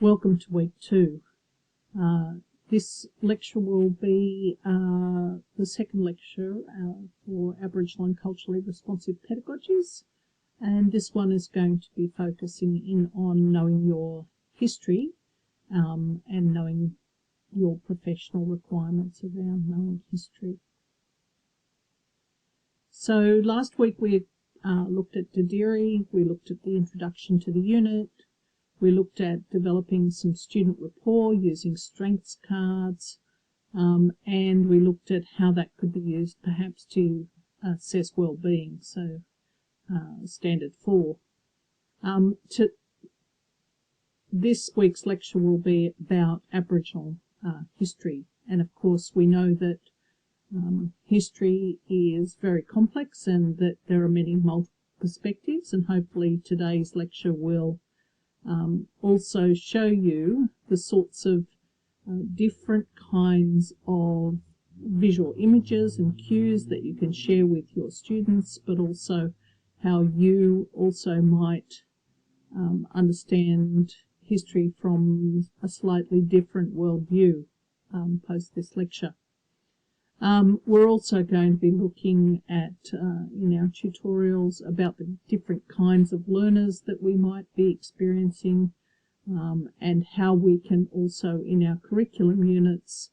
Welcome to week 2. This lecture will be the second lecture for Aboriginal and culturally responsive pedagogies, and this one is going to be focusing in on knowing your history and knowing your professional requirements around knowing history. So last week we looked at Didiri, we looked at the introduction to the unit, we looked at developing some student rapport using strengths cards, and we looked at how that could be used perhaps to assess well-being, so standard 4. This week's lecture will be about Aboriginal history, and of course we know that history is very complex and that there are many multiple perspectives, and hopefully today's lecture will also show you the sorts of different kinds of visual images and cues that you can share with your students, but also how you also might understand history from a slightly different worldview post this lecture. We're also going to be looking at, in our tutorials, about the different kinds of learners that we might be experiencing, and how we can also, in our curriculum units,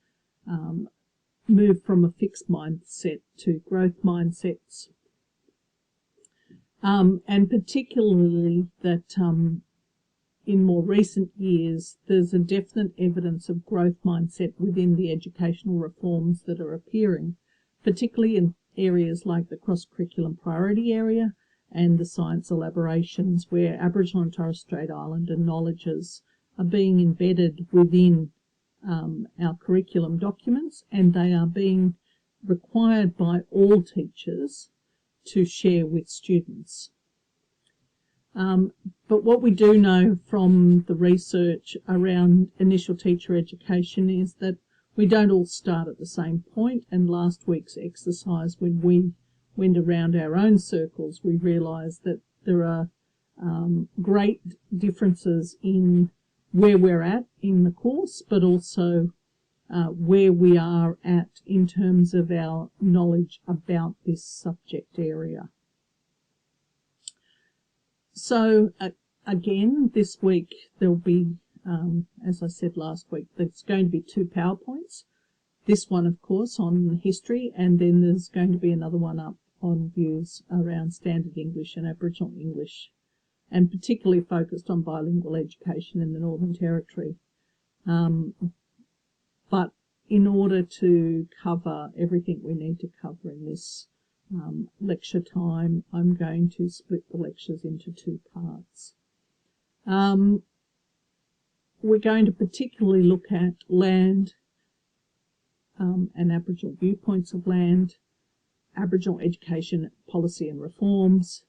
move from a fixed mindset to growth mindsets. And particularly that in more recent years, there's a definite evidence of growth mindset within the educational reforms that are appearing, particularly in areas like the cross-curriculum priority area and the science elaborations, where Aboriginal and Torres Strait Islander knowledges are being embedded within our curriculum documents, and they are being required by all teachers to share with students. But what we do know from the research around initial teacher education is that we don't all start at the same point, and last week's exercise, when we went around our own circles, we realised that there are great differences in where we're at in the course, but also where we are at in terms of our knowledge about this subject area. So again, this week there'll be, as I said last week, there's going to be 2 PowerPoints. This one, of course, on history, and then there's going to be another one up on views around Standard English and Aboriginal English, and particularly focused on bilingual education in the Northern Territory. But in order to cover everything we need to cover in this lecture time, I'm going to split the lectures into 2 parts. We're going to particularly look at land and Aboriginal viewpoints of land, Aboriginal education policy and reforms,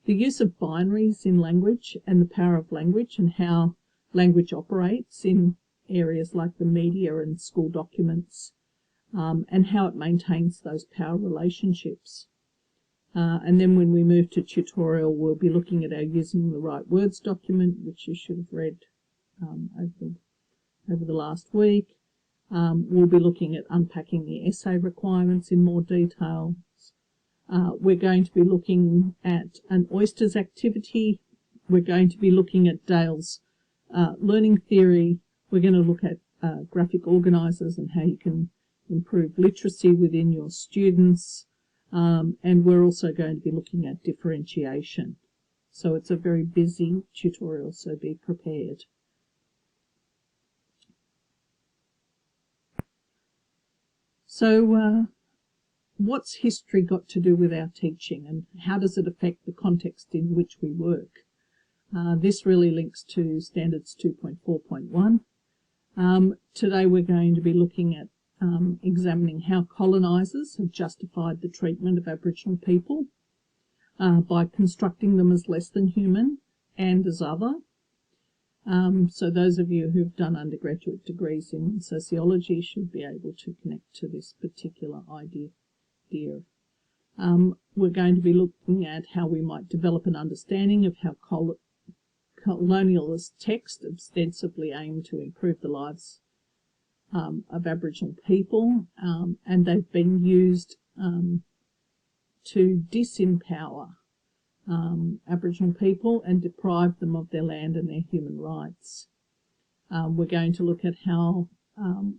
the use of binaries in language and the power of language, and how language operates in areas like the media and school documents, and how it maintains those power relationships. And then when we move to tutorial, we'll be looking at our Using the Right Words document, which you should have read over the last week. We'll be looking at unpacking the essay requirements in more detail. We're going to be looking at an oysters activity. We're going to be looking at Dale's learning theory. We're going to look at graphic organisers and how you can improve literacy within your students. And we're also going to be looking at differentiation. So it's a very busy tutorial, so be prepared. So what's history got to do with our teaching, and how does it affect the context in which we work? This really links to Standards 2.4.1. Today we're going to be looking at examining how colonisers have justified the treatment of Aboriginal people by constructing them as less than human and as other. So those of you who've done undergraduate degrees in sociology should be able to connect to this particular idea. We're going to be looking at how we might develop an understanding of how colonialist texts ostensibly aim to improve the lives of Aboriginal people, and they've been used to disempower Aboriginal people and deprive them of their land and their human rights. We're going to look at how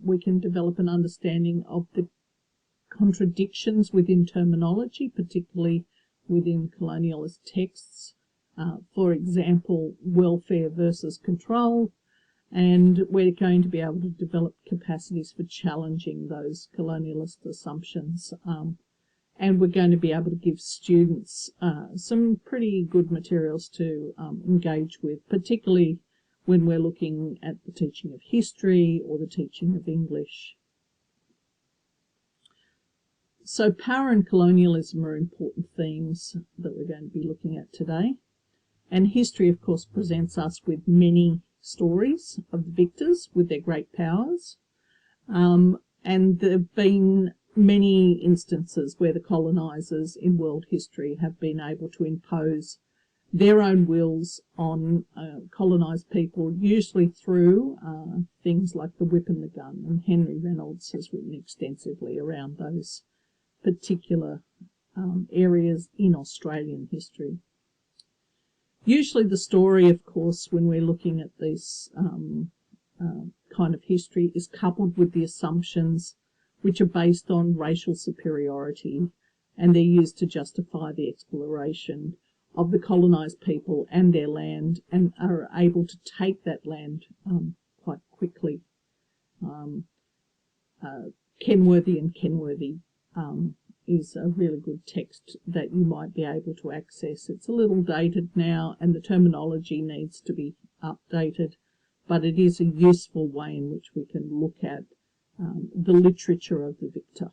we can develop an understanding of the contradictions within terminology, particularly within colonialist texts. For example, welfare versus control, and we're going to be able to develop capacities for challenging those colonialist assumptions. And we're going to be able to give students some pretty good materials to engage with, particularly when we're looking at the teaching of history or the teaching of English. So power and colonialism are important themes that we're going to be looking at today. And history, of course, presents us with many stories of the victors with their great powers. And there have been many instances where the colonisers in world history have been able to impose their own wills on colonised people, usually through things like the whip and the gun. And Henry Reynolds has written extensively around those particular areas in Australian history. Usually the story, of course, when we're looking at this kind of history, is coupled with the assumptions which are based on racial superiority, and they're used to justify the exploration of the colonised people and their land, and are able to take that land quite quickly. Kenworthy and Kenworthy is a really good text that you might be able to access. It's a little dated now and the terminology needs to be updated, but it is a useful way in which we can look at the literature of the victor.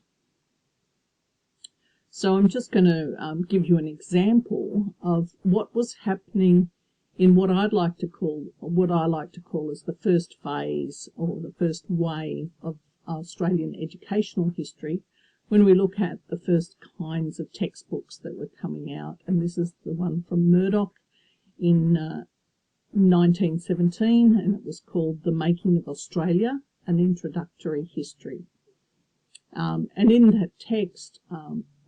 So I'm just going to give you an example of what was happening in what I like to call as the first phase or the first wave of Australian educational history, when we look at the first kinds of textbooks that were coming out. And this is the one from Murdoch in 1917, and it was called The Making of Australia, an Introductory History. And in that text,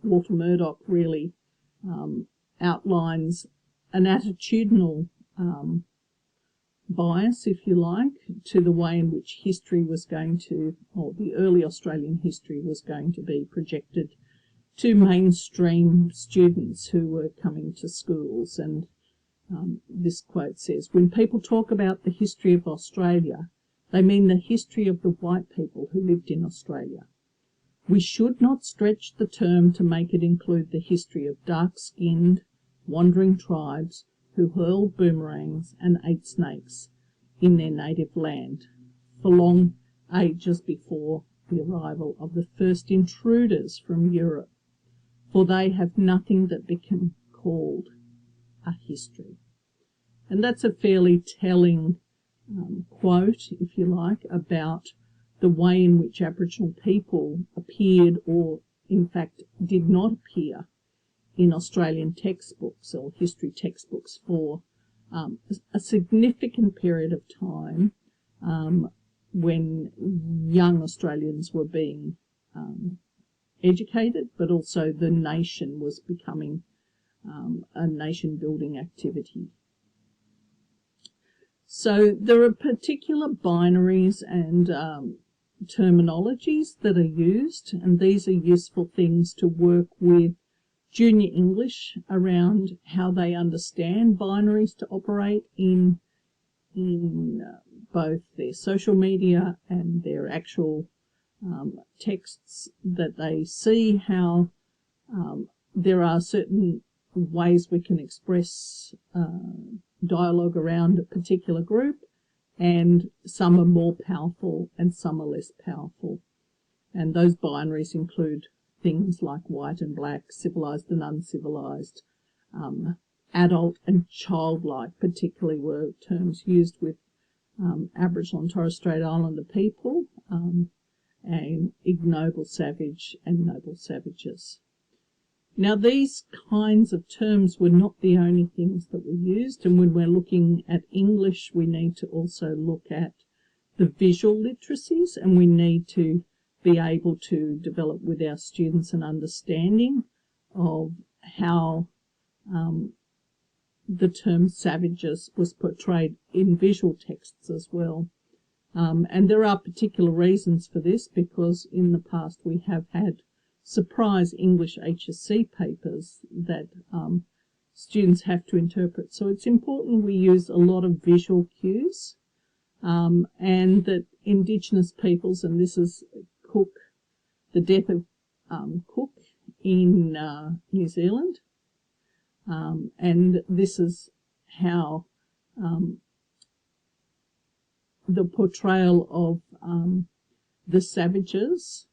Walter Murdoch really outlines an attitudinal bias, if you like, to the way in which history was going to, or the early Australian history was going to be projected to mainstream students who were coming to schools. And this quote says, "When people talk about the history of Australia, they mean the history of the white people who lived in Australia. We should not stretch the term to make it include the history of dark-skinned, wandering tribes who hurled boomerangs and ate snakes in their native land for long ages before the arrival of the first intruders from Europe, for they have nothing that can be called a history." And that's a fairly telling quote, if you like, about the way in which Aboriginal people appeared, or in fact did not appear, in Australian textbooks or history textbooks for a significant period of time when young Australians were being educated, but also the nation was becoming a nation-building activity. So there are particular binaries and terminologies that are used, and these are useful things to work with junior English around how they understand binaries to operate in both their social media and their actual texts, that they see how there are certain ways we can express dialogue around a particular group, and some are more powerful and some are less powerful. And those binaries include things like white and black, civilised and uncivilised, adult and childlike, particularly were terms used with Aboriginal and Torres Strait Islander people, and ignoble savage and noble savages. Now, these kinds of terms were not the only things that were used, and when we're looking at English, we need to also look at the visual literacies, and we need to be able to develop with our students an understanding of how the term savages was portrayed in visual texts as well. And there are particular reasons for this, because in the past we have had surprise English HSC papers that students have to interpret. So it's important we use a lot of visual cues, and that Indigenous peoples, and this is Cook, the death of Cook in New Zealand, and this is how the portrayal of the savages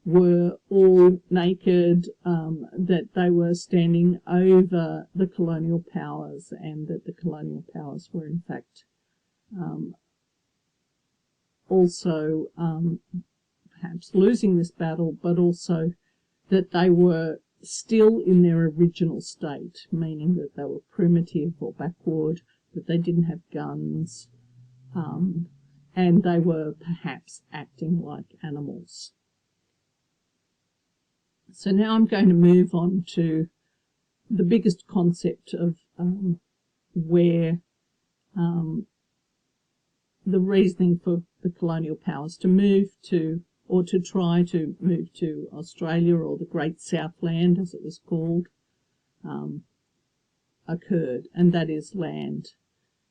were all naked, that they were standing over the colonial powers, and that the colonial powers were in fact also perhaps losing this battle, but also that they were still in their original state, meaning that they were primitive or backward, that they didn't have guns, and they were perhaps acting like animals. So now I'm going to move on to the biggest concept of where the reasoning for the colonial powers to move to, or to try to move to Australia, or the Great Southland as it was called, occurred, and that is land.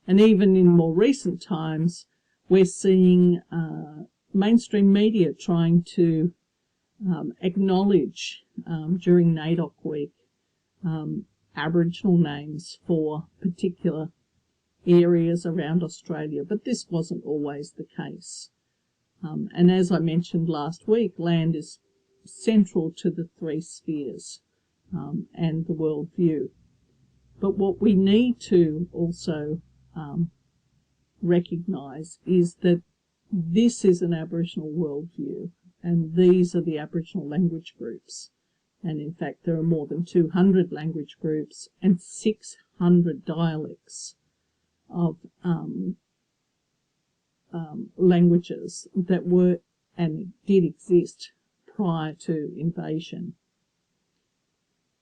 And even in more recent times, we're seeing mainstream media trying to acknowledge during NAIDOC week Aboriginal names for particular areas around Australia, but this wasn't always the case. And as I mentioned last week, land is central to the three spheres and the world view. But what we need to also recognise is that this is an Aboriginal worldview, and these are the Aboriginal language groups. And in fact, there are more than 200 language groups and 600 dialects of languages that were and did exist prior to invasion.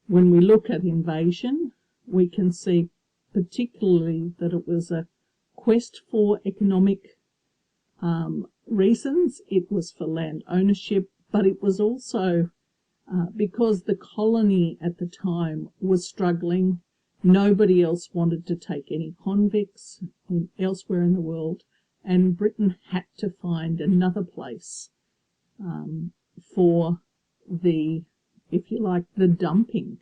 When we look at invasion, we can see particularly that it was a quest for economic reasons. It was for land ownership, but it was also because the colony at the time was struggling. Nobody else wanted to take any convicts elsewhere in the world, and Britain had to find another place for the, if you like, the dumping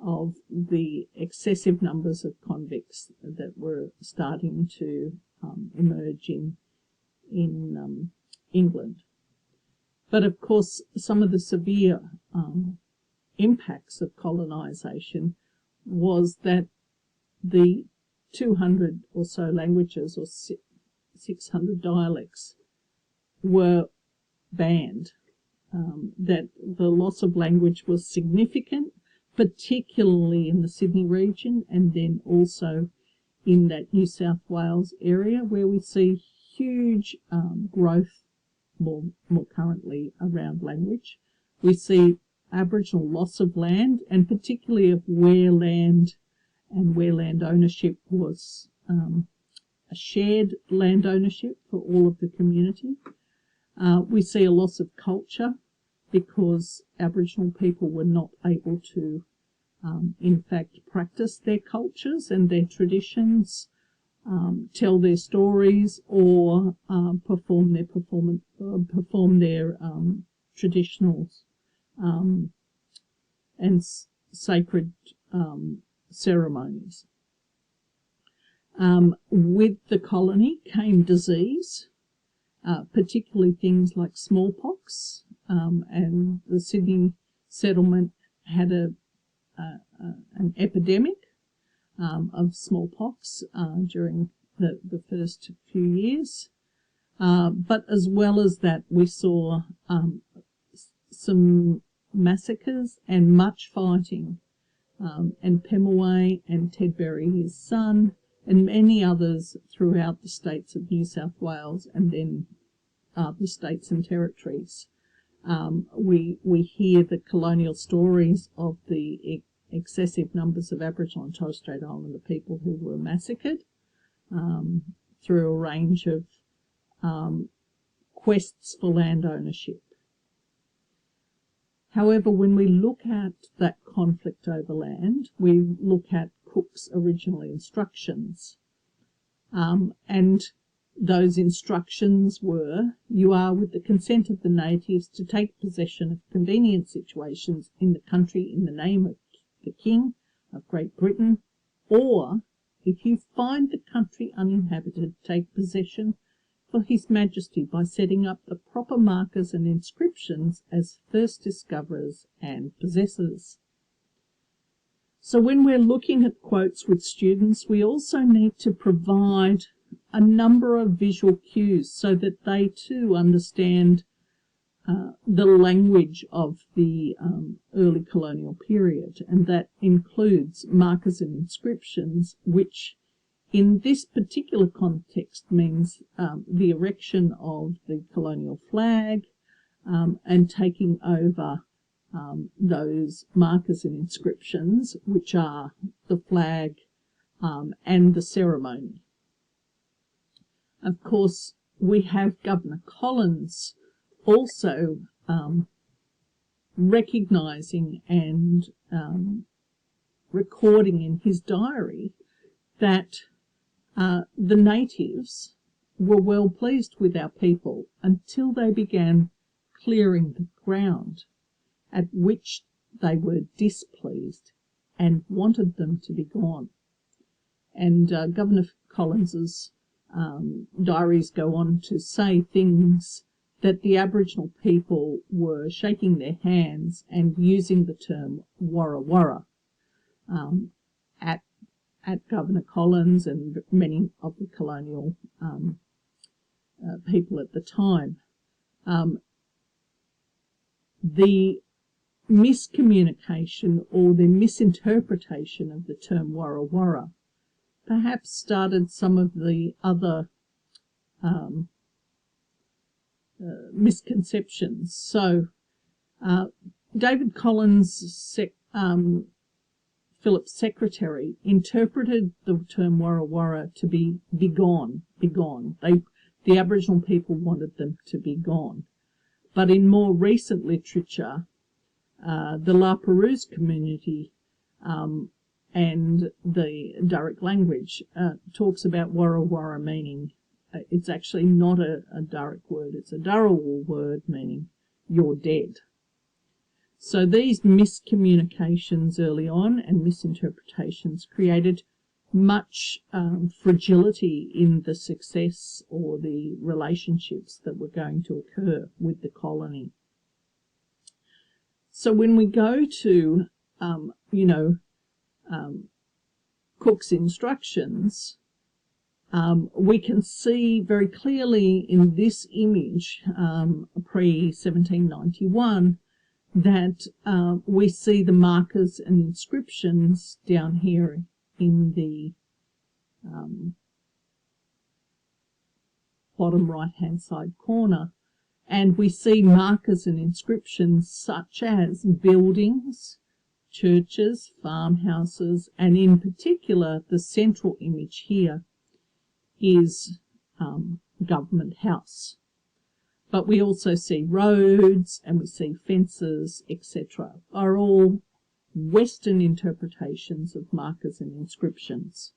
of the excessive numbers of convicts that were starting to emerge in England. But of course, some of the severe impacts of colonisation was that the 200 or so languages, or 600 dialects, were banned, that the loss of language was significant, particularly in the Sydney region, and then also in that New South Wales area, where we see huge growth more currently around language. We see Aboriginal loss of land, and particularly of where land and where land ownership was a shared land ownership for all of the community. We see a loss of culture because Aboriginal people were not able to, in fact, practice their cultures and their traditions, tell their stories, or perform their traditional and sacred ceremonies. With the colony came disease, particularly things like smallpox, and the Sydney settlement had an epidemic of smallpox during the first few years. But as well as that, we saw some massacres and much fighting, and Pemulwuy and Tedbury, his son, and many others throughout the states of New South Wales and then the states and territories. We hear the colonial stories of the excessive numbers of Aboriginal and Torres Strait Islander people who were massacred through a range of quests for land ownership. However, when we look at that conflict over land, we look at Cook's original instructions. And those instructions were, you are, with the consent of the natives, to take possession of convenient situations in the country in the name of the King of Great Britain, or, if you find the country uninhabited, take possession for His Majesty by setting up the proper markers and inscriptions as first discoverers and possessors. So when we're looking at quotes with students, we also need to provide a number of visual cues so that they too understand the language of the early colonial period, and that includes markers and inscriptions, which in this particular context means the erection of the colonial flag and taking over those markers and inscriptions, which are the flag and the ceremony. Of course, we have Governor Collins also recognising and recording in his diary that the natives were well pleased with our people until they began clearing the ground, at which they were displeased and wanted them to be gone. And Governor Collins's diaries go on to say things that the Aboriginal people were shaking their hands and using the term warra warra at Governor Collins and many of the colonial people at the time. The miscommunication or the misinterpretation of the term warra warra perhaps started some of the other misconceptions. So David Collins, Philip's secretary, interpreted the term warra warra to be gone. The Aboriginal people wanted them to be gone. But in more recent literature, the La Perouse community and the direct language talks about warra warra meaning, it's actually not a direct word, it's a Dharawal word meaning you're dead. So these miscommunications early on and misinterpretations created much fragility in the success or the relationships that were going to occur with the colony. So when we go to, Cook's instructions, we can see very clearly in this image, pre-1791, that we see the markers and inscriptions down here in the bottom right-hand side corner. And we see markers and inscriptions such as buildings, churches, farmhouses, and in particular the central image here is Government House. But we also see roads and we see fences, etc. are all Western interpretations of markers and inscriptions.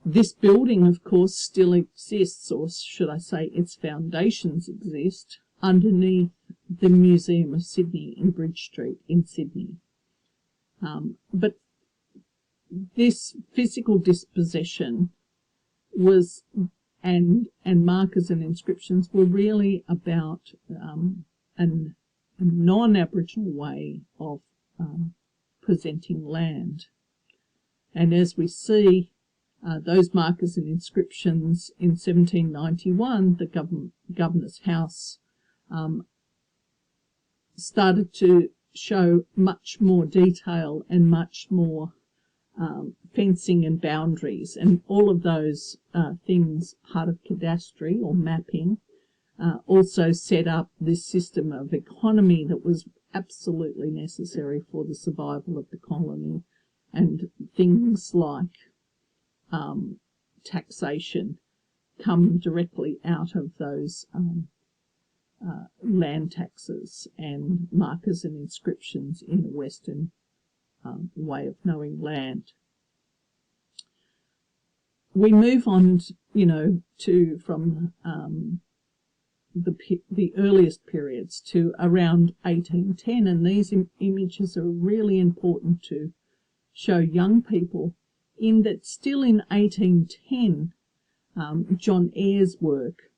This building, of course, still exists, or should I say its foundations exist, underneath the Museum of Sydney in Bridge Street in Sydney. But this physical dispossession was, and markers and inscriptions were really about a non-Aboriginal way of presenting land. And as we see, those markers and inscriptions in 1791, the Governor's House started to show much more detail and much more fencing and boundaries, and all of those things, part of cadastry or mapping, also set up this system of economy that was absolutely necessary for the survival of the colony, and things like taxation come directly out of those land taxes and markers and inscriptions in the Western way of knowing land. We move on, from the earliest periods to around 1810, and these images are really important to show young people in that still in 1810, John Eyre's work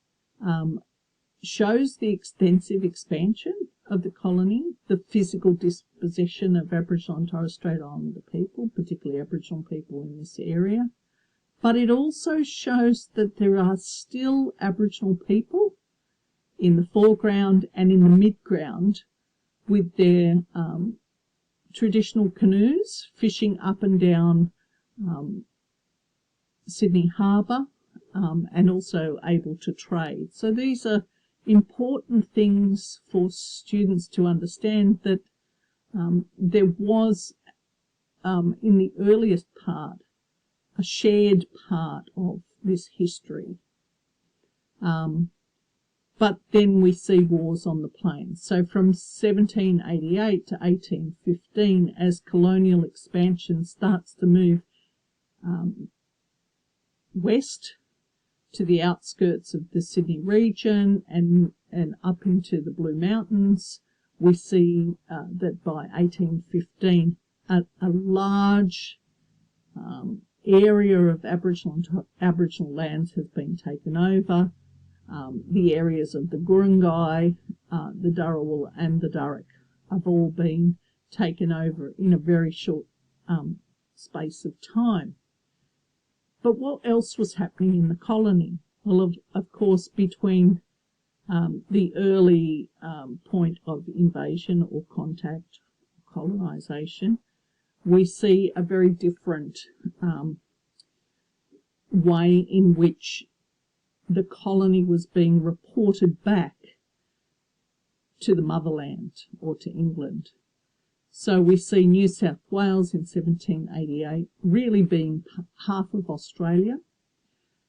shows the extensive expansion of the colony, the physical dispossession of Aboriginal and Torres Strait Islander people, particularly Aboriginal people in this area. But it also shows that there are still Aboriginal people in the foreground and in the midground with their traditional canoes fishing up and down Sydney Harbour, and also able to trade. So these are important things for students to understand, that there was, in the earliest part, a shared part of this history. But then we see wars on the plains. So from 1788 to 1815, as colonial expansion starts to move west to the outskirts of the Sydney region and up into the Blue Mountains, we see that by 1815 a large area of Aboriginal lands has been taken over. The areas of the Gurungai, the Dharawal and the Durrock have all been taken over in a very short space of time. But what else was happening in the colony? Well, of course, between the early point of invasion or contact, colonisation, we see a very different way in which the colony was being reported back to the motherland or to England. So we see New South Wales in 1788 really being half of Australia,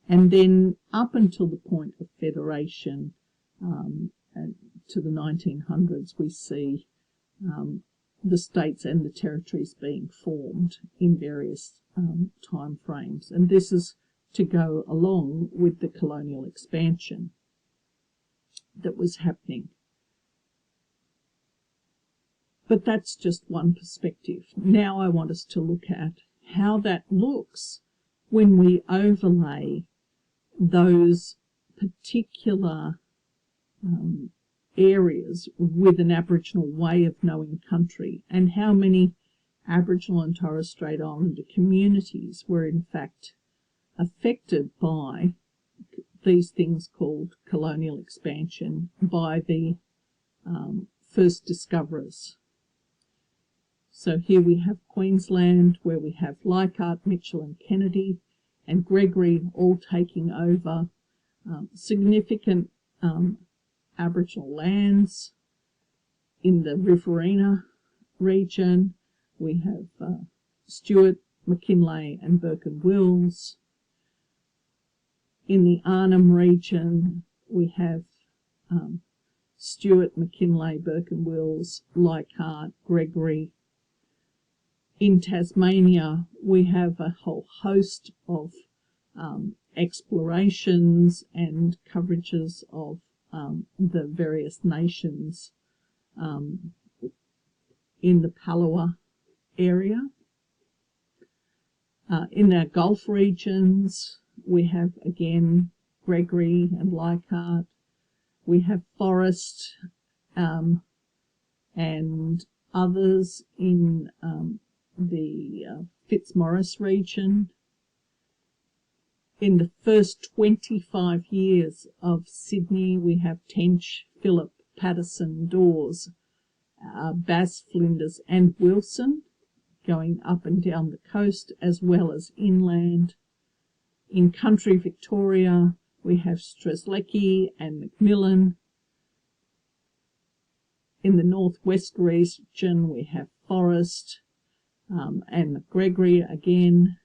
and then up until the point of federation and to the 1900s, we see the states and the territories being formed in various time frames, and this is to go along with the colonial expansion that was happening. But that's just one perspective. Now I want us to look at how that looks when we overlay those particular areas with an Aboriginal way of knowing country, and how many Aboriginal and Torres Strait Islander communities were in fact affected by these things called colonial expansion by the first discoverers. So here we have Queensland, where we have Leichhardt, Mitchell and Kennedy and Gregory all taking over significant Aboriginal lands. In the Riverina region, we have Stewart, McKinlay and Burke and Wills. In the Arnhem region, we have Stewart, McKinlay, Burke and Wills, Leichhardt, Gregory. In Tasmania, we have a whole host of explorations and coverages of the various nations in the Palawa area. In our Gulf regions, we have again Gregory and Leichhardt. We have Forrest and others in the Fitzmaurice region. In the first 25 years of Sydney, we have Tench, Phillip, Patterson, Dawes, Bass, Flinders and Wilson, going up and down the coast as well as inland. In country Victoria, we have Strzelecki and Macmillan. In the northwest region, we have Forrest and McGregory again.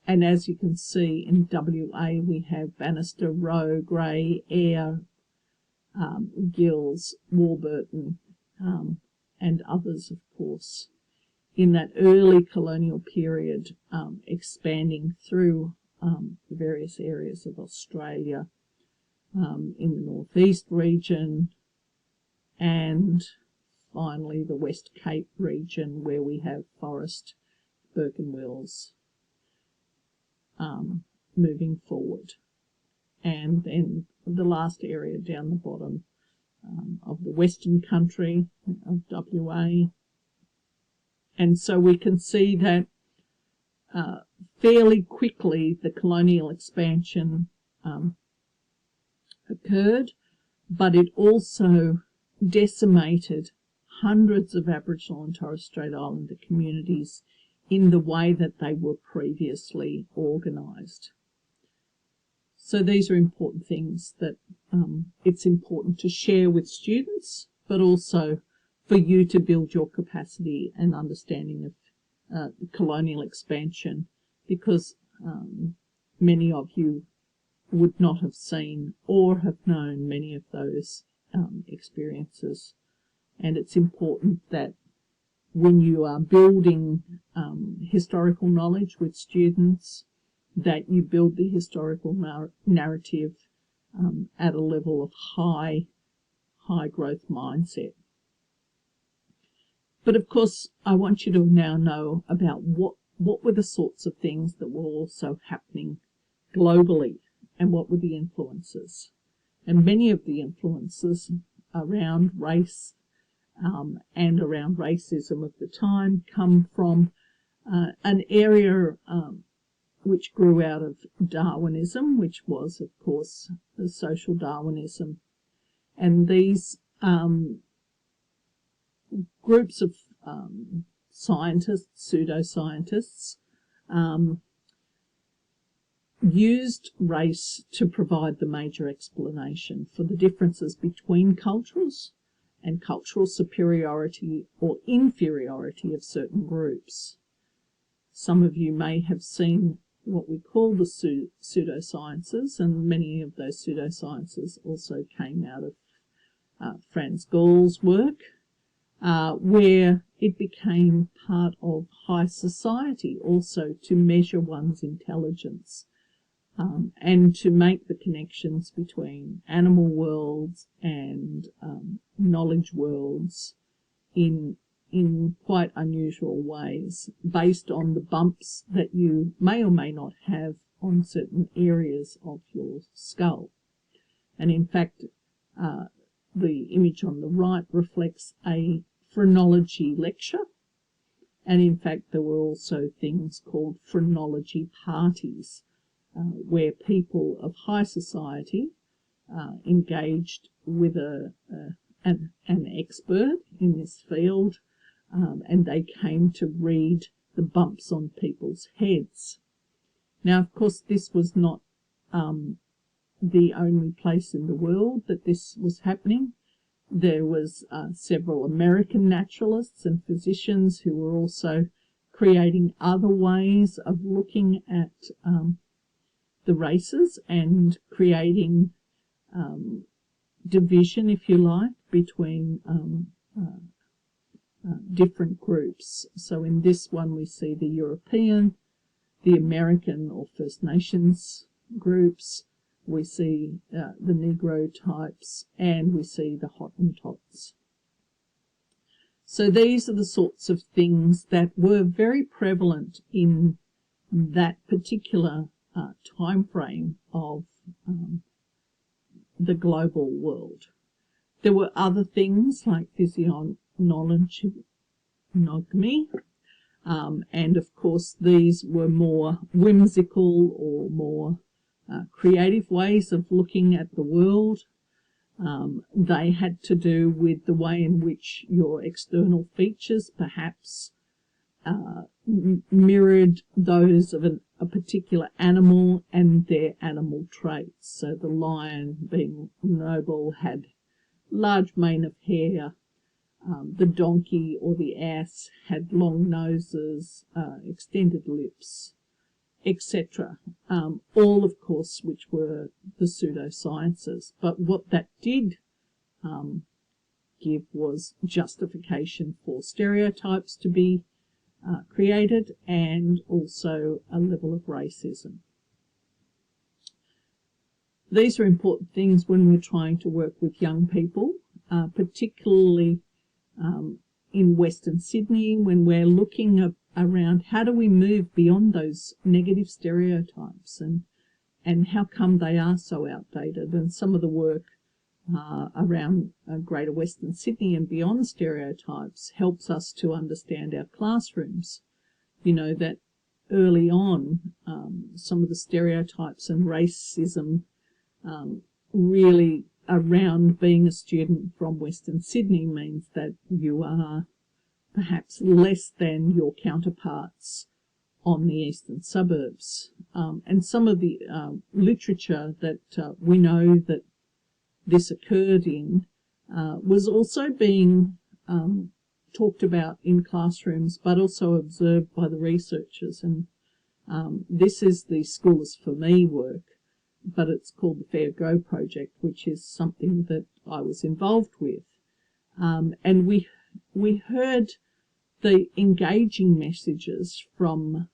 And as you can see in WA, we have Bannister, Rowe, Gray, Eyre, Gills, Warburton, and others, of course, in that early colonial period, expanding through the various areas of Australia, in the northeast region, and finally the West Cape region, where we have Forrest, Burke and Wills, moving forward. And then the last area down the bottom of the Western Country of WA. And so we can see that fairly quickly the colonial expansion occurred, but it also decimated hundreds of Aboriginal and Torres Strait Islander communities in the way that they were previously organised. So these are important things that it's important to share with students, but also for you to build your capacity and understanding of the colonial expansion, because many of you would not have seen or have known many of those experiences. And it's important that when you are building historical knowledge with students, that you build the historical narrative at a level of high growth mindset. But of course, I want you to now know about what were the sorts of things that were also happening globally, and what were the influences. And many of the influences around race and around racism of the time come from an area which grew out of Darwinism, which was, of course, the social Darwinism. And these groups of scientists, pseudoscientists, used race to provide the major explanation for the differences between cultures and cultural superiority or inferiority of certain groups. Some of you may have seen what we call the pseudosciences, and many of those pseudosciences also came out of Franz Gall's work, where it became part of high society also to measure one's intelligence and to make the connections between animal worlds and knowledge worlds in quite unusual ways, based on the bumps that you may or may not have on certain areas of your skull. And in fact, the image on the right reflects a phrenology lecture, and in fact there were also things called phrenology parties, where people of high society engaged with an expert in this field, and they came to read the bumps on people's heads. Now, of course, this was not the only place in the world that this was happening. There was several American naturalists and physicians who were also creating other ways of looking at the races and creating division, if you like, between different groups. So in this one we see the European, the American or First Nations groups, we see the Negro types, and we see the Hottentots. So these are the sorts of things that were very prevalent in that particular time frame of the global world. There were other things like physiognomy, and of course these were more whimsical or more creative ways of looking at the world. They had to do with the way in which your external features perhaps mirrored those of a particular animal and their animal traits. So the lion, being noble, had large mane of hair. The donkey or the ass had long noses, extended lips, etc. All, of course, which were the pseudosciences. But what that did give was justification for stereotypes to be created, and also a level of racism. These are important things when we're trying to work with young people, particularly in Western Sydney, when we're looking around how do we move beyond those negative stereotypes, and how come they are so outdated. And some of the work around Greater Western Sydney and beyond stereotypes helps us to understand our classrooms. You know, that early on, some of the stereotypes and racism really around being a student from Western Sydney means that you are perhaps less than your counterparts on the eastern suburbs. And some of the literature that we know that this occurred in was also being talked about in classrooms, but also observed by the researchers. And this is the Schools for Me work, but it's called the Fair Go Project, which is something that I was involved with. And we heard the engaging messages from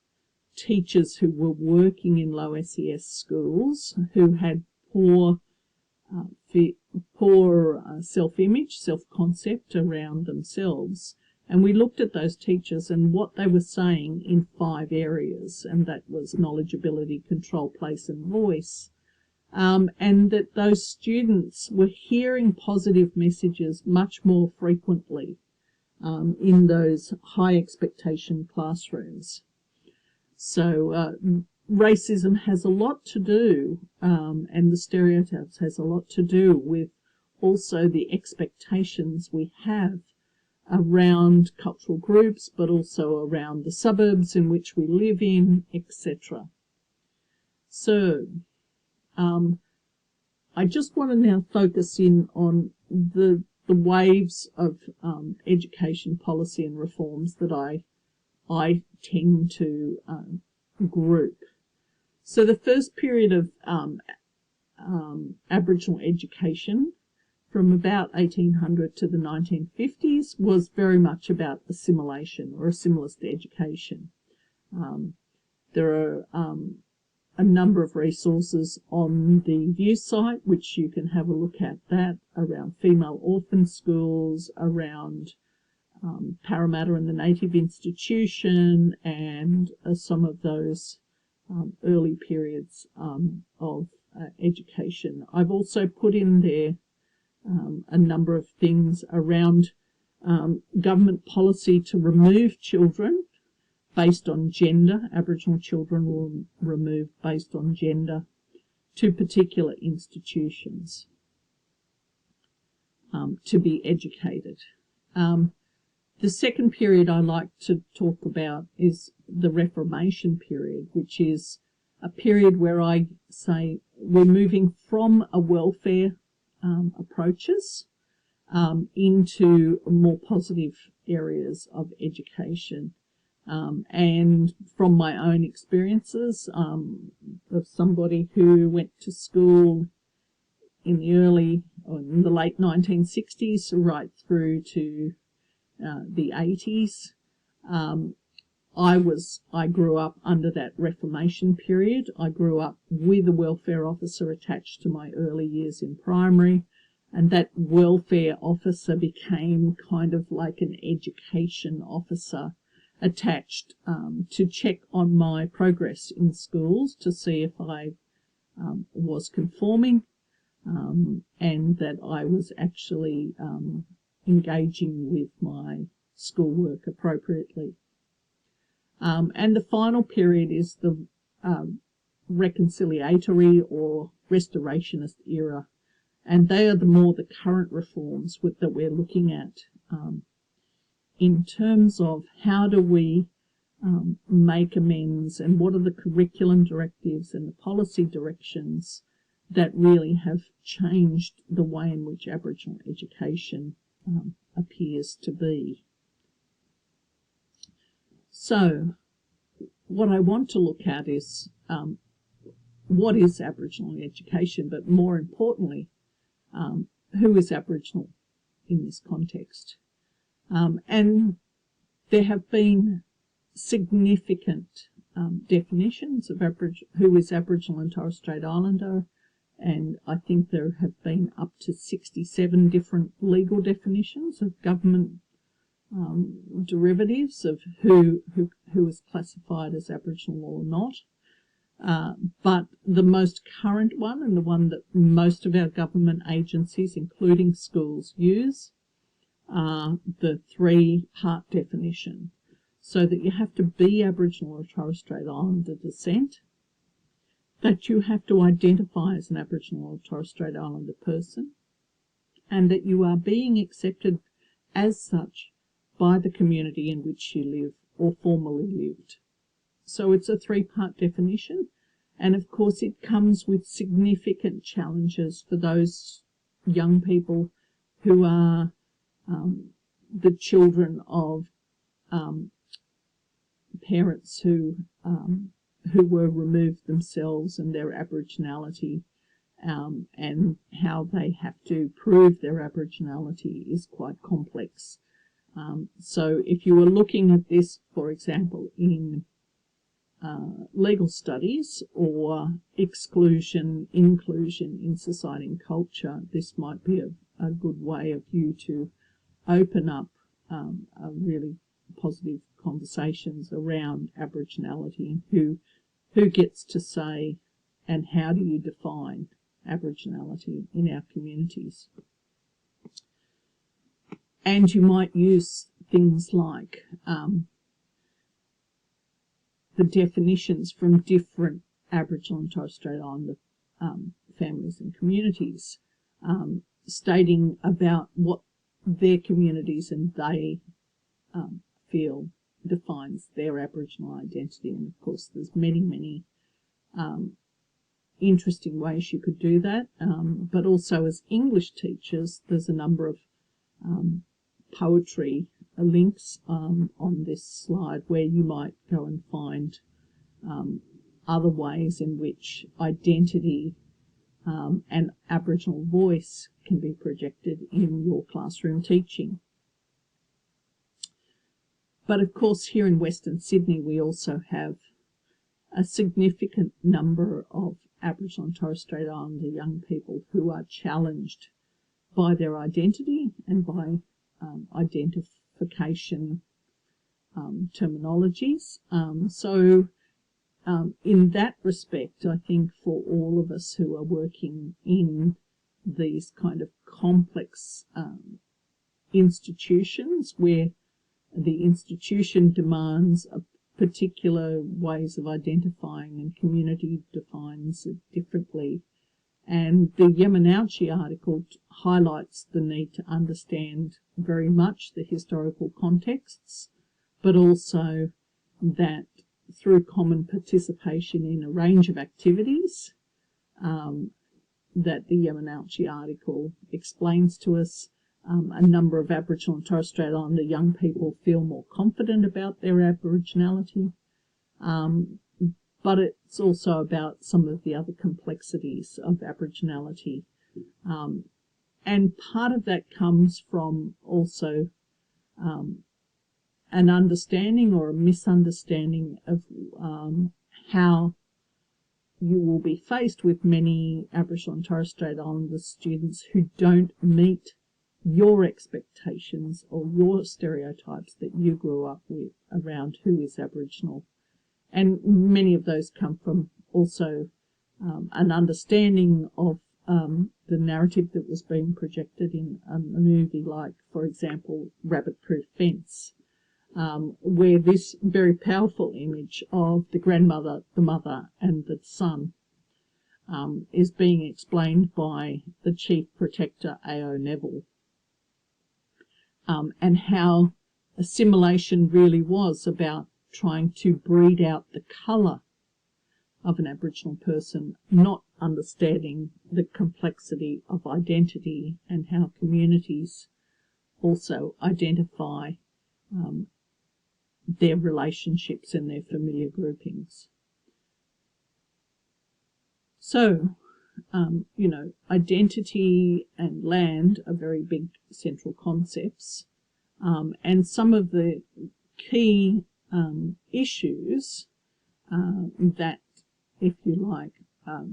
teachers who were working in low SES schools, who had poor self-image, self-concept around themselves. And we looked at those teachers and what they were saying in 5 areas, and that was knowledgeability, control, place and voice. And that those students were hearing positive messages much more frequently in those high expectation classrooms. So racism has a lot to do, and the stereotypes has a lot to do with also the expectations we have around cultural groups, but also around the suburbs in which we live in, etc. So I just want to now focus in on the waves of education policy and reforms that I tend to group. So the first period of Aboriginal education, from about 1800 to the 1950s, was very much about assimilation or assimilist education. There are a number of resources on the View site, which you can have a look at that, around female orphan schools, around Parramatta and the Native Institution, and some of those early periods of education. I've also put in there a number of things around government policy to remove children based on gender. Aboriginal children were removed based on gender to particular institutions to be educated. The second period I like to talk about is the Reformation period, which is a period where I say we're moving from a welfare approaches into more positive areas of education. And from my own experiences of somebody who went to school in the late 1960s right through to the 80s, I grew up under that Reformation period. I grew up with a welfare officer attached to my early years in primary, and that welfare officer became kind of like an education officer attached to check on my progress in schools to see if I was conforming and that I was actually engaging with my schoolwork appropriately. And the final period is the reconciliatory or restorationist era. And they are the current reforms that we're looking at in terms of how do we make amends, and what are the curriculum directives and the policy directions that really have changed the way in which Aboriginal education appears to be. So what I want to look at is what is Aboriginal education, but more importantly, who is Aboriginal in this context. And there have been significant definitions of who is Aboriginal and Torres Strait Islander, and I think there have been up to 67 different legal definitions of government derivatives of who is classified as Aboriginal or not. But the most current one, and the one that most of our government agencies, including schools, use, are the 3-part definition. So that you have to be Aboriginal or Torres Strait Islander descent, that you have to identify as an Aboriginal or Torres Strait Islander person, and that you are being accepted as such by the community in which you live or formerly lived. So it's a 3-part definition, and of course it comes with significant challenges for those young people who are the children of parents who were removed themselves, and their Aboriginality and how they have to prove their Aboriginality is quite complex. So if you were looking at this, for example, in legal studies or exclusion, inclusion in society and culture, this might be a good way of you to open up a really positive conversations around Aboriginality and who gets to say and how do you define Aboriginality in our communities. And you might use things like the definitions from different Aboriginal and Torres Strait Islander families and communities, stating about what their communities and they feel defines their Aboriginal identity. And of course there's many interesting ways you could do that, but also as English teachers there's a number of poetry links on this slide where you might go and find other ways in which identity and Aboriginal voice can be projected in your classroom teaching. But of course here in Western Sydney we also have a significant number of Aboriginal and Torres Strait Islander young people who are challenged by their identity and by identification terminologies. So in that respect, I think for all of us who are working in these kind of complex institutions where the institution demands a particular ways of identifying and community defines it differently. And the Yamanouchi article highlights the need to understand very much the historical contexts, but also that through common participation in a range of activities that the Yamanouchi article explains to us, a number of Aboriginal and Torres Strait Islander young people feel more confident about their Aboriginality, but it's also about some of the other complexities of Aboriginality. And part of that comes from also an understanding or a misunderstanding of how you will be faced with many Aboriginal and Torres Strait Islander students who don't meet your expectations or your stereotypes that you grew up with around who is Aboriginal. And many of those come from also an understanding of the narrative that was being projected in a movie like, for example, Rabbit Proof Fence, where this very powerful image of the grandmother, the mother and the son is being explained by the Chief Protector A.O. Neville, and how assimilation really was about trying to breed out the colour of an Aboriginal person, not understanding the complexity of identity and how communities also identify their relationships and their familiar groupings. So, identity and land are very big central concepts, and some of the key issues that, if you like,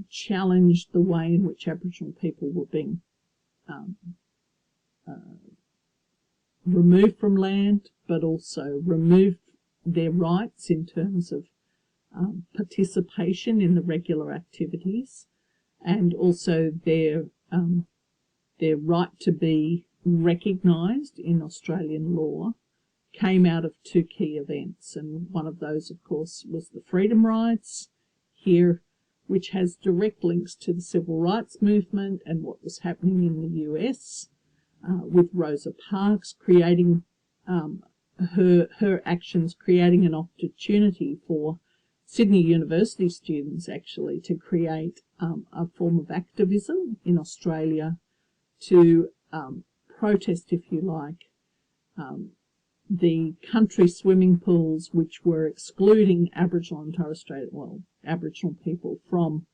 challenged the way in which Aboriginal people were being removed from land, but also removed their rights in terms of participation in the regular activities, and also their right to be recognised in Australian law, came out of two key events. And one of those, of course, was the Freedom Rides here, which has direct links to the Civil Rights Movement and what was happening in the US, with Rosa Parks creating her actions, creating an opportunity for Sydney University students actually to create a form of activism in Australia to protest, if you like, the country swimming pools which were excluding Aboriginal and Torres Strait, Aboriginal people from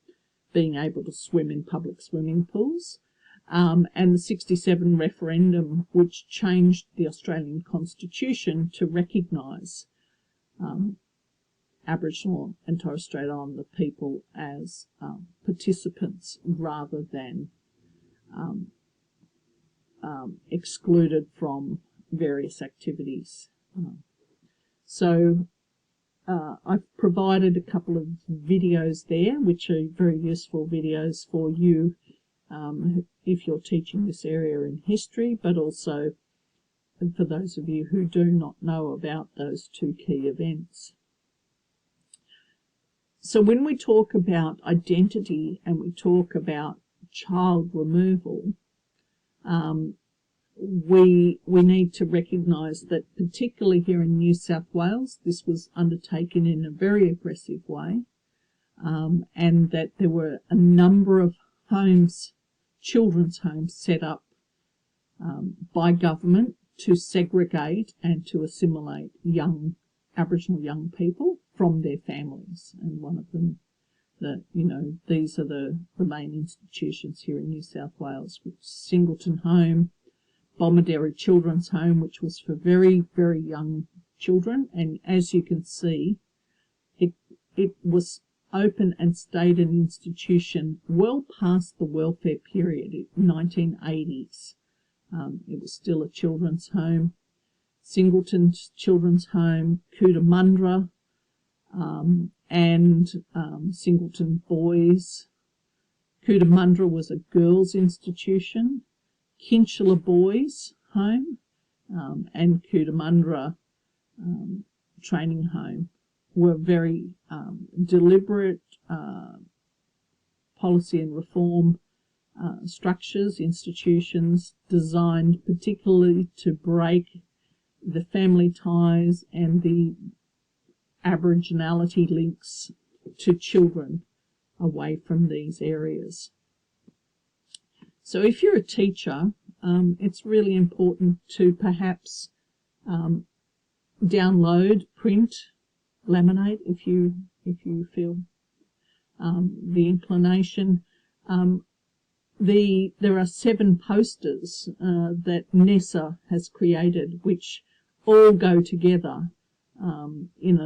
being able to swim in public swimming pools, and the 67 referendum which changed the Australian Constitution to recognise Aboriginal and Torres Strait Islander people as participants rather than excluded from various activities. So I've provided a couple of videos there, which are very useful videos for you if you're teaching this area in history, but also for those of you who do not know about those two key events. So when we talk about identity and we talk about child removal, we need to recognise that particularly here in New South Wales, this was undertaken in a very aggressive way, and that there were a number of homes, children's homes, set up by government to segregate and to assimilate Aboriginal young people from their families. And one of them, these are the main institutions here in New South Wales, which Singleton Home, Bomaderry Children's Home, which was for very, very young children. And as you can see, it was open and stayed an institution well past the welfare period, in 1980s. It was still a children's home. Singleton's Children's Home, Cootamundra, and Singleton Boys. Cootamundra was a girls' institution. Kinchela Boys Home and Cootamundra Training Home were very deliberate policy and reform structures, institutions designed particularly to break the family ties and the Aboriginality links to children away from these areas. So if you're a teacher, it's really important to perhaps download, print, laminate if you feel the inclination. There are 7 posters that Nessa has created, which all go together in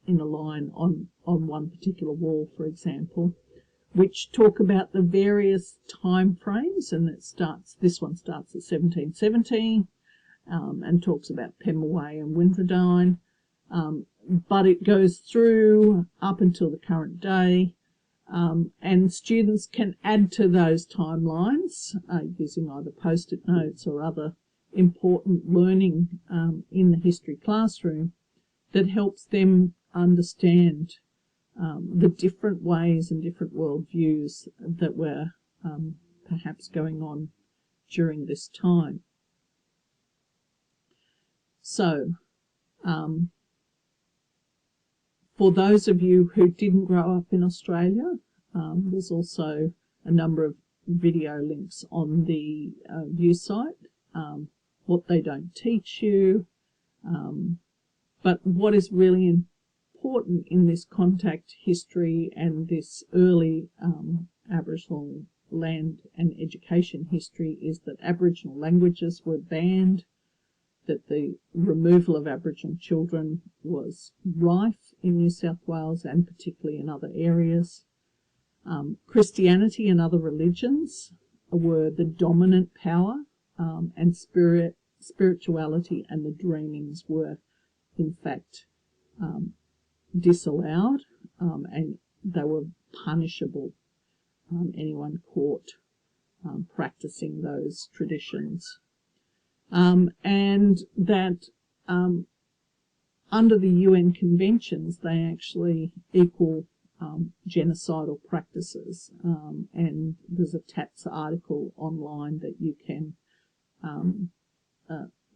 a line on one particular wall, for example, which talk about the various time frames, and this one starts at 1717 and talks about Pemulwuy and Windradyne, but it goes through up until the current day, and students can add to those timelines using either post-it notes or other important learning in the history classroom that helps them understand the different ways and different worldviews that were perhaps going on during this time. So, for those of you who didn't grow up in Australia, there's also a number of video links on the view site, what they don't teach you, but what is really important in this contact history and this early Aboriginal land and education history is that Aboriginal languages were banned, that the removal of Aboriginal children was rife in New South Wales and particularly in other areas. Christianity and other religions were the dominant power, and spirituality and the dreamings were in fact disallowed, and they were punishable, anyone caught practicing those traditions. And that under the UN conventions they actually equal genocidal practices, and there's a TATS article online that you can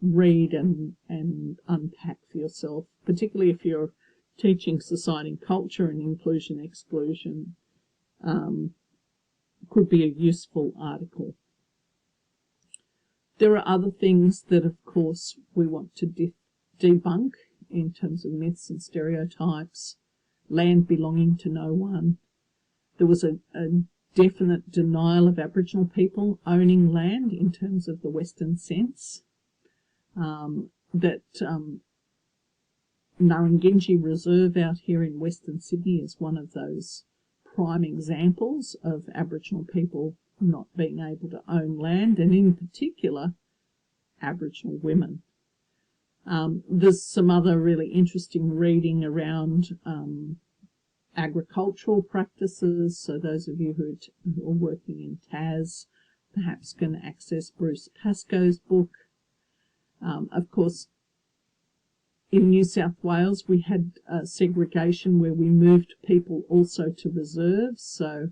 read and unpack for yourself, particularly if you're teaching society and culture and inclusion exclusion. Could be a useful article. There are other things that, of course, we want to debunk in terms of myths and stereotypes. Land belonging to no one. There was a definite denial of Aboriginal people owning land in terms of the Western sense. That Nurrungindji Reserve out here in Western Sydney is one of those prime examples of Aboriginal people not being able to own land, and in particular Aboriginal women. There's some other really interesting reading around agricultural practices, so those of you who are working in Tas perhaps can access Bruce Pascoe's book. Of course, in New South Wales we had segregation where we moved people also to reserves, so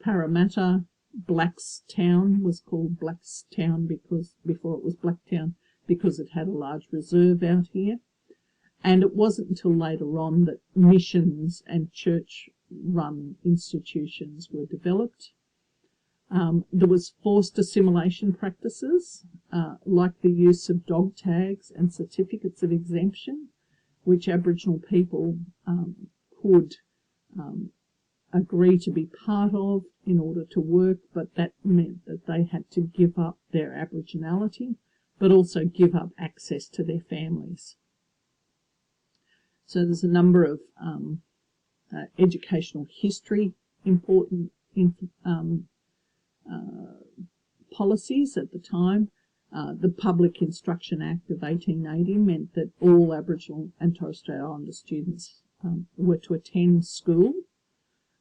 Parramatta, Blackstown was called Blackstown because before it was Blacktown, because it had a large reserve out here. And it wasn't until later on that missions and church-run institutions were developed. There was forced assimilation practices, like the use of dog tags and certificates of exemption, which Aboriginal people could agree to be part of in order to work, but that meant that they had to give up their Aboriginality, but also give up access to their families. So there's a number of educational history important policies at the time. The Public Instruction Act of 1880 meant that all Aboriginal and Torres Strait Islander students were to attend school.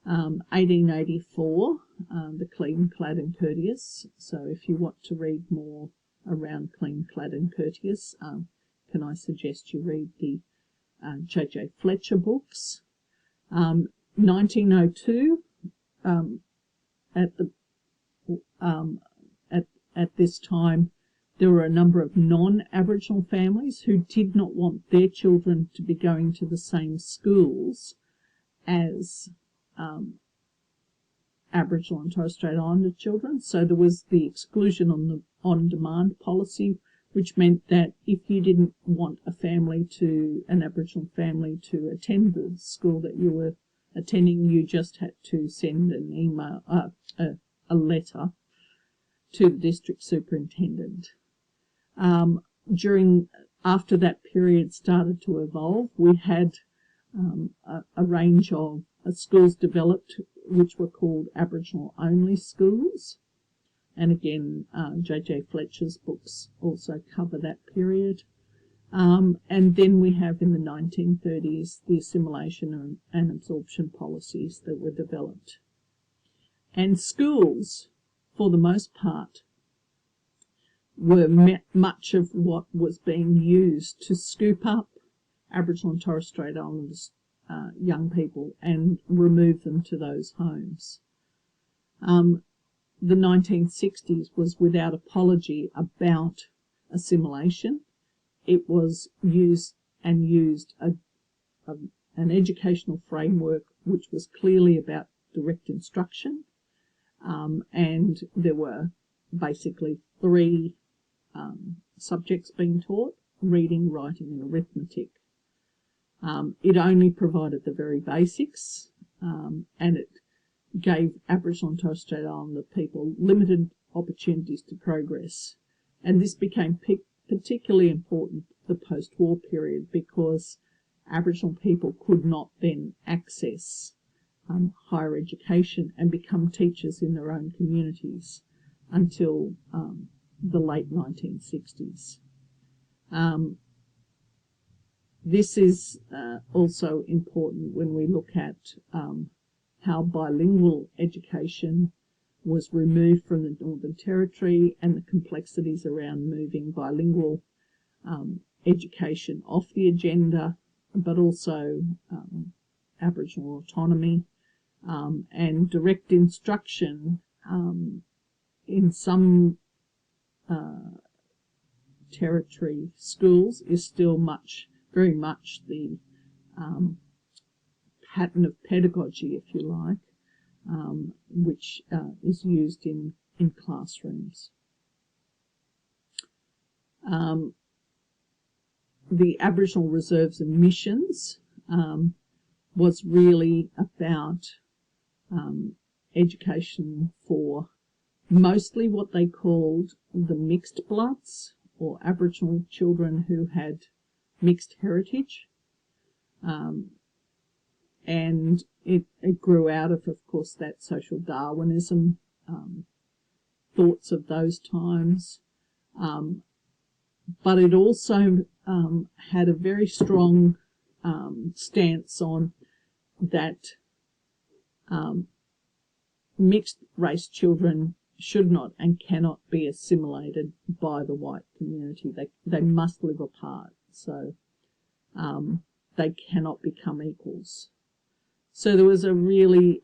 1884, the Clean, Clad and Courteous. So if you want to read more around Clean, Clad and Courteous, can I suggest you read the J.J. Fletcher books. 1902, at this time, there were a number of non-Aboriginal families who did not want their children to be going to the same schools as Aboriginal and Torres Strait Islander children. So there was the exclusion on-demand policy, which meant that if you didn't want an Aboriginal family to attend the school that you were attending, you just had to send an email, a letter to the district superintendent. After that period started to evolve, we had a range of schools developed which were called Aboriginal-only schools. And again, J.J. Fletcher's books also cover that period. And then we have in the 1930s the assimilation and absorption policies that were developed. And schools, for the most part, were much of what was being used to scoop up Aboriginal and Torres Strait Islanders young people and remove them to those homes. The 1960s was without apology about assimilation. It was used an educational framework which was clearly about direct instruction, and there were basically three subjects being taught: reading, writing and arithmetic. It only provided the very basics, and it gave Aboriginal and Torres Strait Islander people limited opportunities to progress. And this became particularly important the post-war period, because Aboriginal people could not then access higher education and become teachers in their own communities until the late 1960s. This is also important when we look at how bilingual education was removed from the Northern Territory and the complexities around moving bilingual education off the agenda, but also Aboriginal autonomy and direct instruction in some territory schools is still very much the pattern of pedagogy, if you like, which is used in classrooms. The Aboriginal Reserves and Missions was really about education for mostly what they called the mixed bloods, or Aboriginal children who had mixed heritage. And it grew out of course, that social Darwinism, thoughts of those times. But it also had a very strong stance on that mixed race children should not and cannot be assimilated by the white community. They must live apart, so they cannot become equals. So there was a really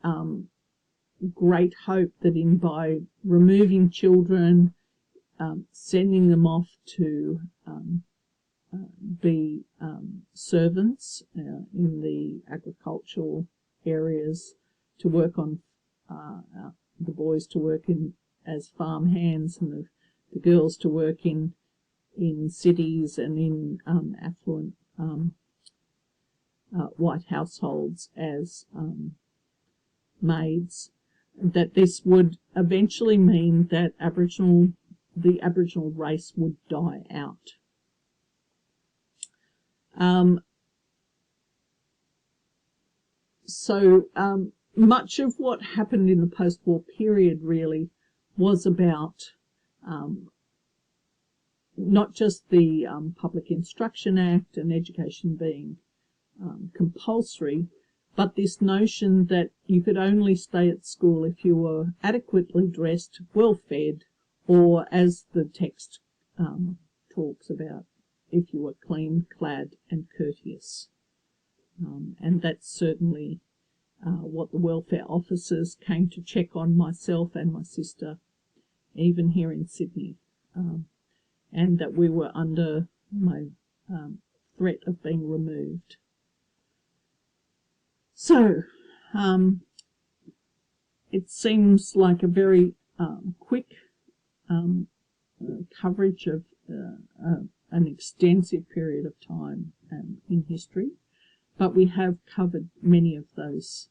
great hope that by removing children, sending them off to be servants in the agricultural areas, to work on the boys to work as farm hands, and the girls to work in cities and in affluent white households as maids, that this would eventually mean that the Aboriginal race would die out. So much of what happened in the post-war period really was about not just the Public Instruction Act and education being compulsory, but this notion that you could only stay at school if you were adequately dressed, well-fed, or, as the text talks about, if you were clean, clad and courteous. And that's certainly what the welfare officers came to check on myself and my sister, even here in Sydney, and that we were under my threat of being removed. So it seems like a very quick coverage of an extensive period of time in history, but we have covered many of those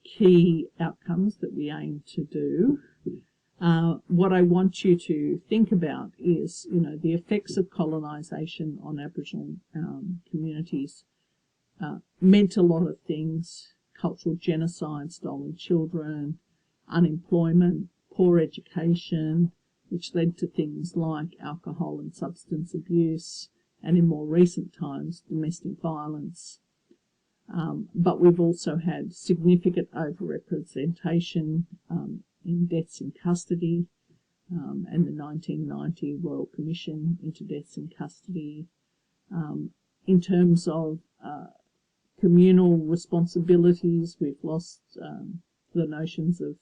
key outcomes that we aim to do. What I want you to think about is, the effects of colonisation on Aboriginal communities meant a lot of things: cultural genocide, stolen children, unemployment, poor education, which led to things like alcohol and substance abuse, and in more recent times, domestic violence. But we've also had significant overrepresentation in deaths in custody, and the 1990 Royal Commission into deaths in custody. In terms of communal responsibilities. We've lost the notions of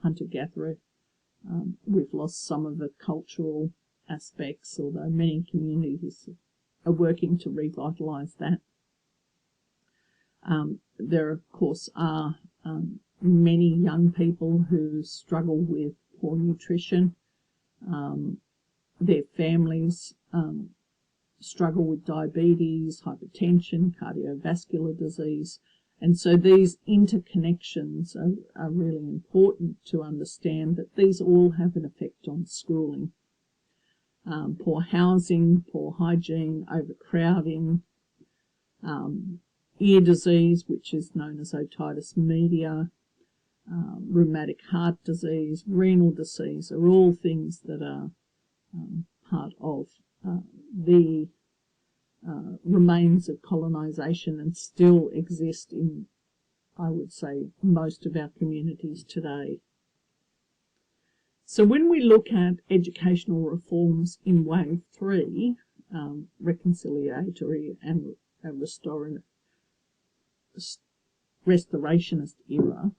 hunter-gatherer. We've lost some of the cultural aspects, although many communities are working to revitalise that. There, of course, are many young people who struggle with poor nutrition. Their families struggle with diabetes, hypertension, cardiovascular disease. And so these interconnections are really important to understand, that these all have an effect on schooling. Poor housing, poor hygiene, overcrowding, ear disease, which is known as otitis media, rheumatic heart disease, renal disease, are all things that are part of the remains of colonisation and still exist in, I would say, most of our communities today. So when we look at educational reforms in Wave 3, reconciliatory and restorationist era,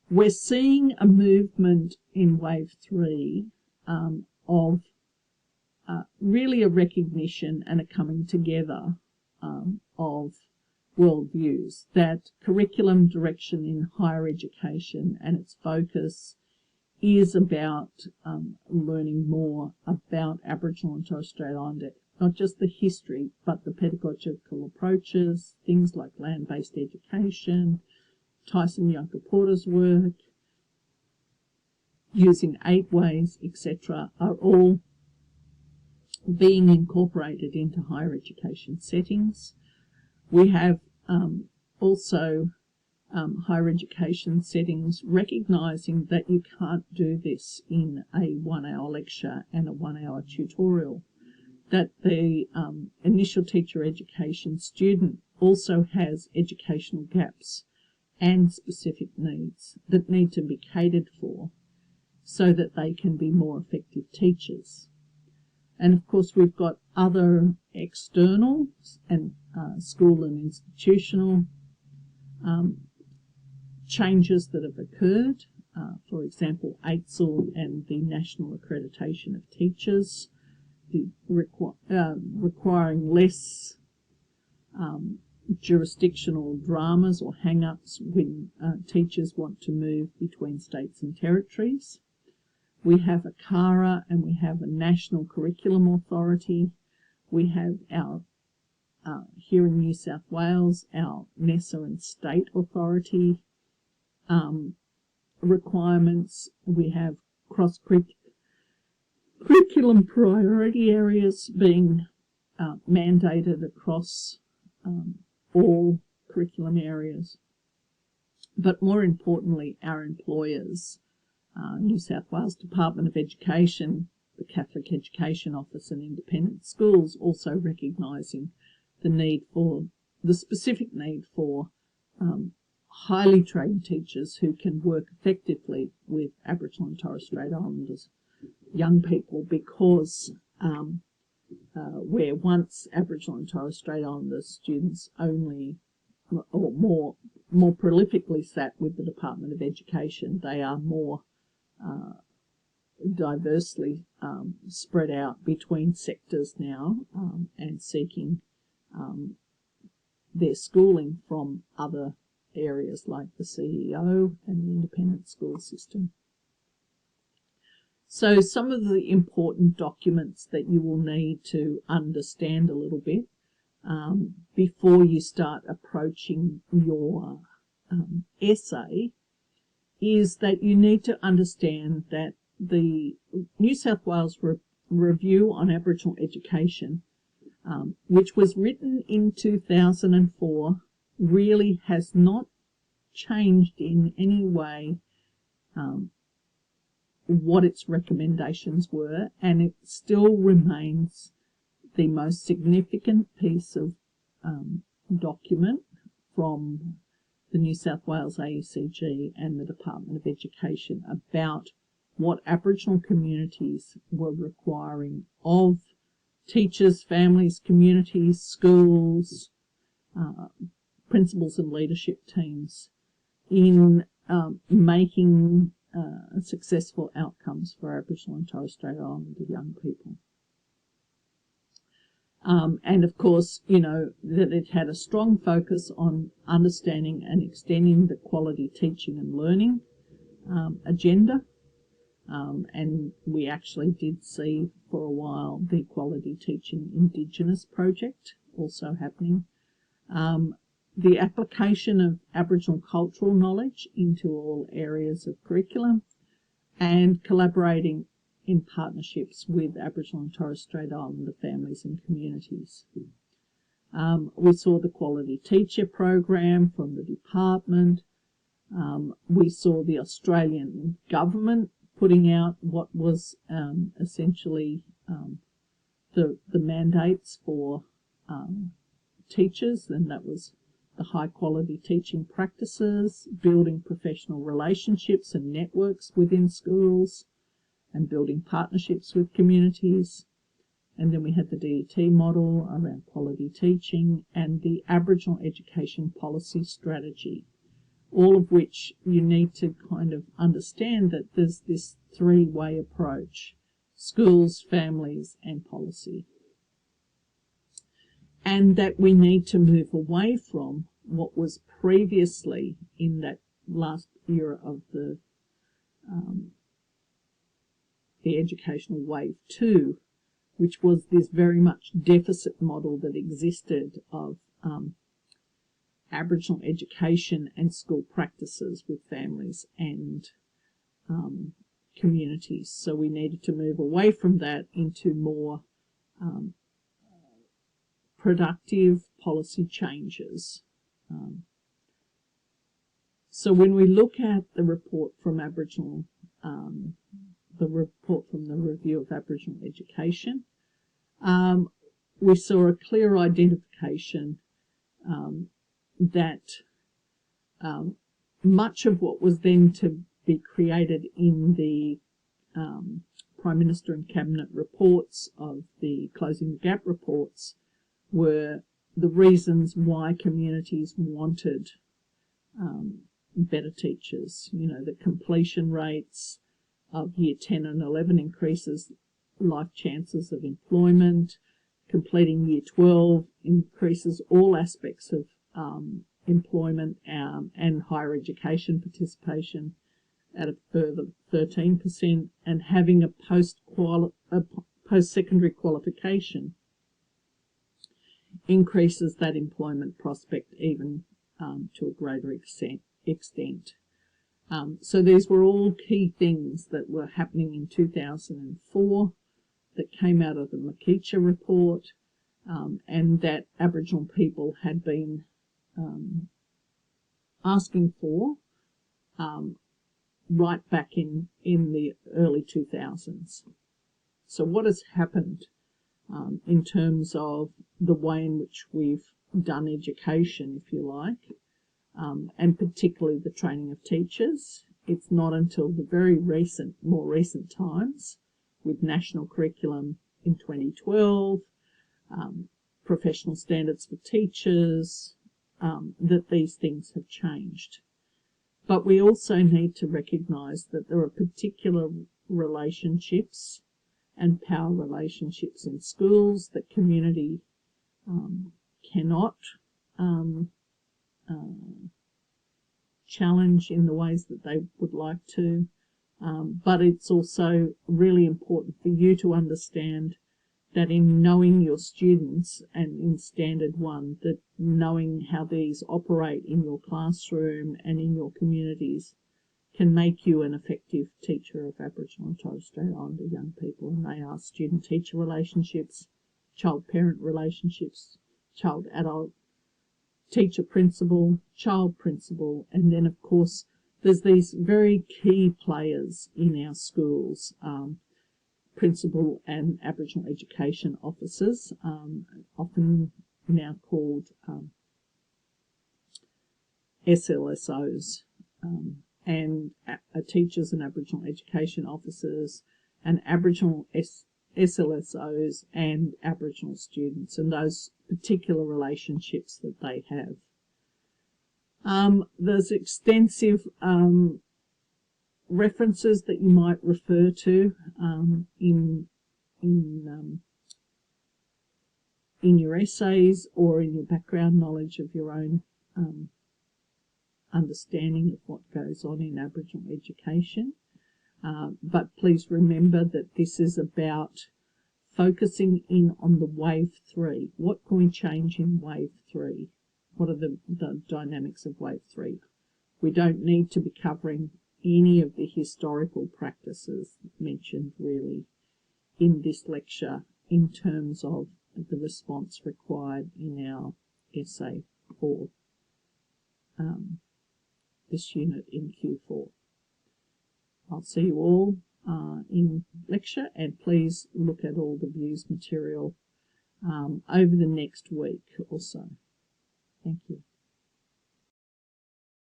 we're seeing a movement in Wave 3 of really a recognition and a coming together of worldviews, that curriculum direction in higher education and its focus is about learning more about Aboriginal and Torres Strait Islander, not just the history, but the pedagogical approaches, things like land-based education, Tyson Yunkaporta's work, using 8 ways, etc., are all being incorporated into higher education settings. We have also higher education settings recognising that you can't do this in a 1-hour lecture and a 1-hour tutorial, that the initial teacher education student also has educational gaps and specific needs that need to be catered for so that they can be more effective teachers. And of course we've got other external and school and institutional changes that have occurred, for example, AITSL and the National Accreditation of Teachers, requiring less jurisdictional dramas or hang-ups when teachers want to move between states and territories. We have a CARA and we have a National Curriculum Authority. We have our, here in New South Wales, our NESA and State Authority requirements. We have cross-curriculum priority areas being mandated across all curriculum areas. But more importantly, our employers, New South Wales Department of Education, the Catholic Education Office and independent schools also recognising the specific need for highly trained teachers who can work effectively with Aboriginal and Torres Strait Islanders young people, because where once Aboriginal and Torres Strait Islander students only or more prolifically sat with the Department of Education, they are more diversely spread out between sectors now and seeking their schooling from other areas like the CEO and the independent school system. So some of the important documents that you will need to understand a little bit before you start approaching your essay is that you need to understand that the New South Wales Review on Aboriginal Education, which was written in 2004, really has not changed in any way what its recommendations were, and it still remains the most significant piece of document from the New South Wales AECG and the Department of Education about what Aboriginal communities were requiring of teachers, families, communities, schools, principals and leadership teams in making successful outcomes for Aboriginal and Torres Strait Islander young people. And of course, you know, that it had a strong focus on understanding and extending the quality teaching and learning agenda. And we actually did see for a while the Quality Teaching Indigenous project also happening. The application of Aboriginal cultural knowledge into all areas of curriculum, and collaborating in partnerships with Aboriginal and Torres Strait Islander families and communities. We saw the Quality Teacher program from the department. We saw the Australian government putting out what was essentially the mandates for teachers, and that was the high quality teaching practices, building professional relationships and networks within schools, and building partnerships with communities. And then we had the DET model around quality teaching and the Aboriginal Education Policy Strategy, all of which you need to kind of understand that there's this three-way approach: schools, families, and policy. And that we need to move away from what was previously in that last era of the educational wave 2, which was this very much deficit model that existed of Aboriginal education and school practices with families and communities. So we needed to move away from that into more productive policy changes. So when we look at the report from Aboriginal, the report from the Review of Aboriginal Education, we saw a clear identification that much of what was then to be created in the Prime Minister and Cabinet reports of the Closing the Gap reports were the reasons why communities wanted better teachers. You know, the completion rates of year 10 and 11 increases life chances of employment. Completing year 12 increases all aspects of employment and higher education participation at a further 13%, and having a post-secondary qualification increases that employment prospect even to a greater extent. So these were all key things that were happening in 2004 that came out of the Makicha report, and that Aboriginal people had been asking for right back in the early 2000s. So what has happened in terms of the way in which we've done education, if you like, and particularly the training of teachers? It's not until the very more recent times, with national curriculum in 2012, professional standards for teachers, that these things have changed. But we also need to recognise that there are particular relationships and power relationships in schools that community cannot challenge in the ways that they would like to. But it's also really important for you to understand that in knowing your students and in Standard 1, that knowing how these operate in your classroom and in your communities can make you an effective teacher of Aboriginal and Torres Strait Islander young people. And they are student-teacher relationships, child-parent relationships, child-adult, teacher-principal, child-principal, and then, of course, there's these very key players in our schools, principal and Aboriginal education officers, often now called SLSOs, and teachers and Aboriginal education officers, and Aboriginal SLSOs and Aboriginal students. And those particular relationships that they have. There's extensive references that you might refer to in your essays or in your background knowledge of your own understanding of what goes on in Aboriginal education. But please remember that this is about focusing in on the wave 3. What can we change in wave 3? What are the dynamics of wave 3? We don't need to be covering any of the historical practices mentioned really in this lecture in terms of the response required in our essay for this unit in Q4. I'll see you all in lecture, and please look at all the views material over the next week or so. Thank you.